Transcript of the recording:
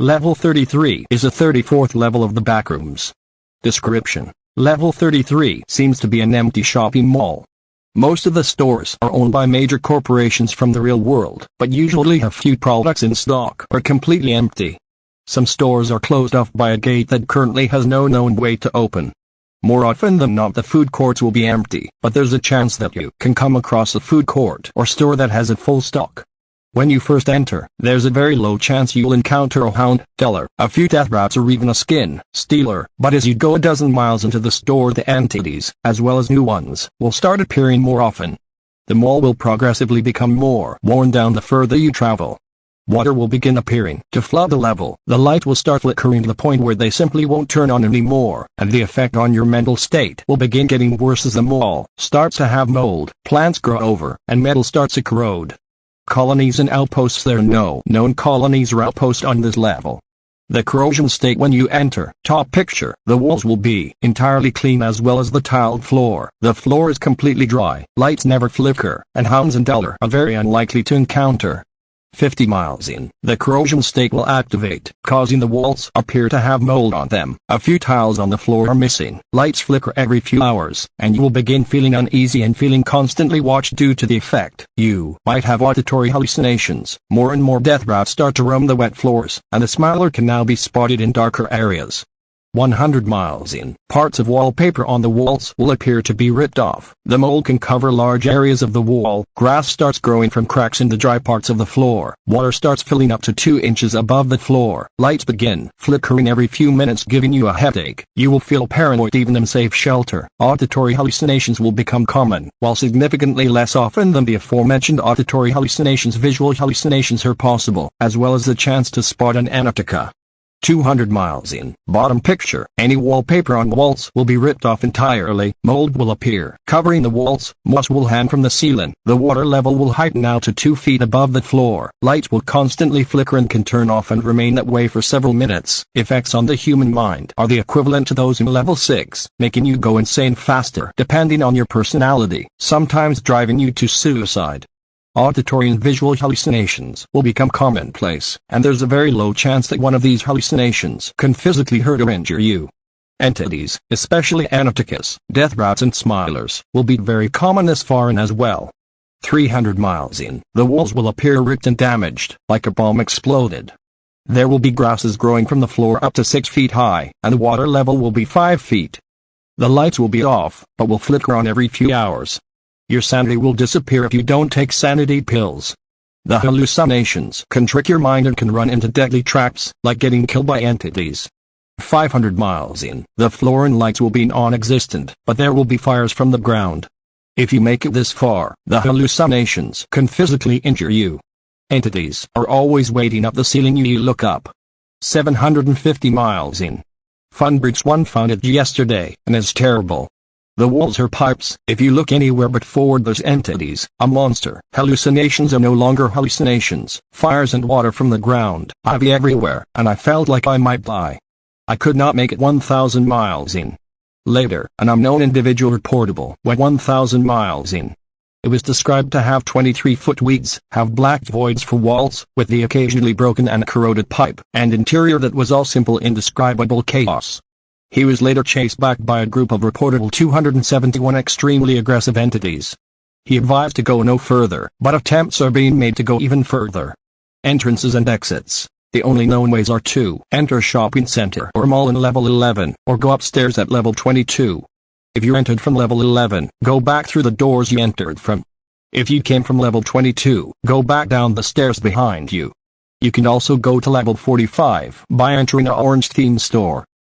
Level 33 is a 34th level of the backrooms. Description: Level 33 seems to be an empty shopping mall. Most of the stores are owned by major corporations from the real world, but usually have few products in stock or completely empty. Some stores are closed off by a gate that currently has no known way to open. More often than not, the food courts will be empty, but there's a chance that you can come across a food court or store that has a full stock. When you first enter, there's a very low chance you'll encounter a hound, teller, a few death rats or even a skin stealer, but as you go a dozen miles into the store, the entities, as well as new ones, will start appearing more often. The mall will progressively become more worn down the further you travel. Water will begin appearing to flood the level. The light will start flickering to the point where they simply won't turn on anymore, and the effect on your mental state will begin getting worse as the mall starts to have mold, plants grow over, and metal starts to corrode. Colonies and outposts: there are no known colonies or outposts on this level. The corrosion state when you enter. Top picture: the walls will be entirely clean as well as the tiled floor. The floor is completely dry, lights never flicker, and hounds and teller are very unlikely to encounter. 50 miles in, the corrosion state will activate, causing the walls appear to have mold on them. A few tiles on the floor are missing. Lights flicker every few hours, and you will begin feeling uneasy and feeling constantly watched due to the effect. You might have auditory hallucinations. More and more death rats start to roam the wet floors, and the smiler can now be spotted in darker areas. 100 miles in, parts of wallpaper on the walls will appear to be ripped off. The mold can cover large areas of the wall. Grass starts growing from cracks in the dry parts of the floor. Water starts filling up to 2 inches above the floor. Lights begin flickering every few minutes, giving you a headache. You will feel paranoid even in safe shelter. Auditory hallucinations will become common, while significantly less often than the aforementioned auditory hallucinations. Visual hallucinations are possible, as well as the chance to spot an Antarctica. 200 miles in, bottom picture: any wallpaper on walls will be ripped off entirely. Mold will appear, covering the walls. Moss will hang from the ceiling. The water level will heighten now to 2 feet above the floor. Lights will constantly flicker and can turn off and remain that way for several minutes. Effects on the human mind are the equivalent to those in level 6, making you go insane faster depending on your personality, sometimes driving you to suicide. Auditory and visual hallucinations will become commonplace, and there's a very low chance that one of these hallucinations can physically hurt or injure you. Entities, especially Antarcticas, death rats and smilers, will be very common this far in as well. 300 miles in, the walls will appear ripped and damaged, like a bomb exploded. There will be grasses growing from the floor up to 6 feet high, and the water level will be 5 feet. The lights will be off, but will flicker on every few hours. Your sanity will disappear if you don't take sanity pills. The hallucinations can trick your mind and can run into deadly traps, like getting killed by entities. 500 miles in, the floor and lights will be non-existent, but there will be fires from the ground. If you make it this far, the hallucinations can physically injure you. Entities are always waiting up the ceiling you look up. 750 miles in. Funbridge 1 found it yesterday, and it's terrible. The walls are pipes. If you look anywhere but forward, there's entities, a monster. Hallucinations are no longer hallucinations. Fires and water from the ground, ivy everywhere, and I felt like I might die. I could not make it 1,000 miles in. Later, an unknown individual reportable went 1,000 miles in. It was described to have 23-foot weeds, have black voids for walls, with the occasionally broken and corroded pipe, and interior that was all simple indescribable chaos. He was later chased back by a group of reportable 271 extremely aggressive entities. He advised to go no further, but attempts are being made to go even further. Entrances and exits. The only known ways are to enter a shopping center or mall in level 11, or go upstairs at level 22. If you entered from level 11, go back through the doors you entered from. If you came from level 22, go back down the stairs behind you. You can also go to level 45 by entering an orange theme store.